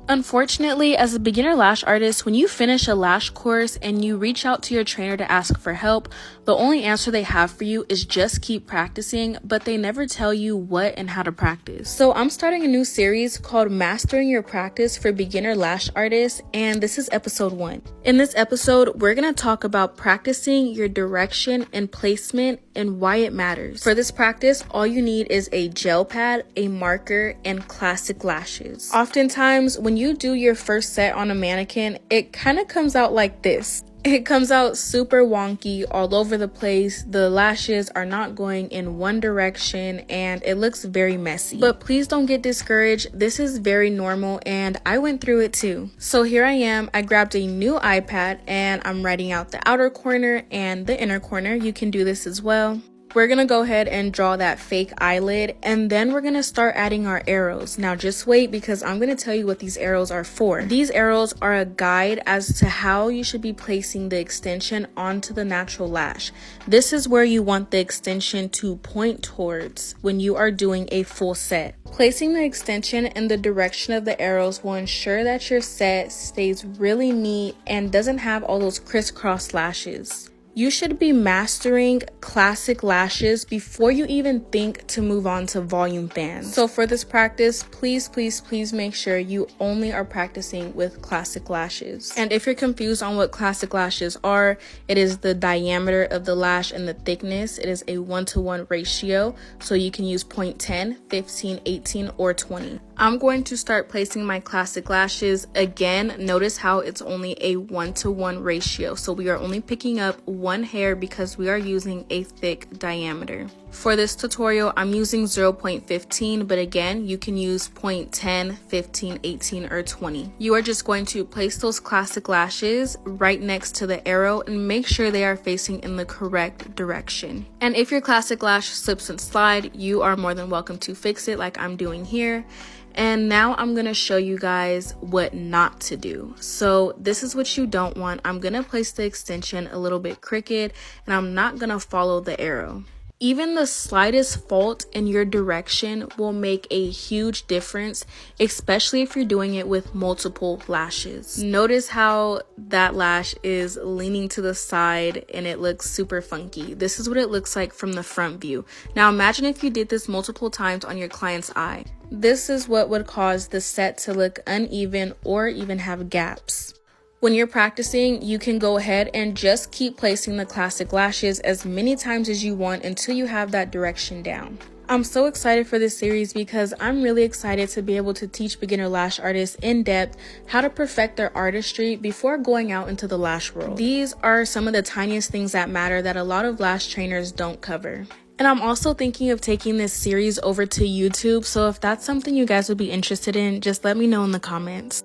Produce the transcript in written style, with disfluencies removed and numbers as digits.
Unfortunately, as a beginner lash artist, when you finish a lash course and you reach out to your trainer to ask for help, the only answer they have for you is just keep practicing, but they never tell you what and how to practice. So I'm starting a new series called Mastering Your Practice for Beginner Lash Artists, and this is episode 1. In this episode, we're going to talk about practicing your direction and placement and why it matters. For this practice, all you need is a gel pad, a marker, and classic lashes. Oftentimes, when you do your first set on a mannequin, it kind of comes out like this. It comes out super wonky, all over the place. The lashes are not going in one direction and it looks very messy. But please don't get discouraged. This is very normal and I went through it too. So here I am. I grabbed a new iPad and I'm writing out the outer corner and the inner corner. You can do this as well. We're gonna go ahead and draw that fake eyelid, and then we're gonna start adding our arrows. Now just wait, because I'm gonna tell you what these arrows are for. These arrows are a guide as to how you should be placing the extension onto the natural lash. This is where you want the extension to point towards when you are doing a full set. Placing the extension in the direction of the arrows will ensure that your set stays really neat and doesn't have all those crisscross lashes. You should be mastering classic lashes before you even think to move on to volume bands. So for this practice, please make sure you only are practicing with classic lashes. And if you're confused on what classic lashes are, it is the diameter of the lash and the thickness. It is a 1-to-1 ratio, so you can use 0.10, 15, 18, or 20. I'm going to start placing my classic lashes. Again, notice how it's only a 1-to-1 ratio, so we are only picking up one hair because we are using a thick diameter. For this tutorial, I'm using 0.15, but again, you can use 0.10, 15, 18, or 20. You are just going to place those classic lashes right next to the arrow and make sure they are facing in the correct direction. And if your classic lash slips and slide, you are more than welcome to fix it like I'm doing here. And now I'm going to show you guys what not to do. So this is what you don't want. I'm going to place the extension a little bit crooked and I'm not going to follow the arrow. Even the slightest fault in your direction will make a huge difference, especially if you're doing it with multiple lashes. Notice how that lash is leaning to the side and it looks super funky. This is what it looks like from the front view. Now imagine if you did this multiple times on your client's eye. This is what would cause the set to look uneven or even have gaps. When you're practicing, you can go ahead and just keep placing the classic lashes as many times as you want until you have that direction down. I'm so excited for this series because I'm really excited to be able to teach beginner lash artists in depth how to perfect their artistry before going out into the lash world. These are some of the tiniest things that matter that a lot of lash trainers don't cover. And I'm also thinking of taking this series over to YouTube, so if that's something you guys would be interested in, just let me know in the comments.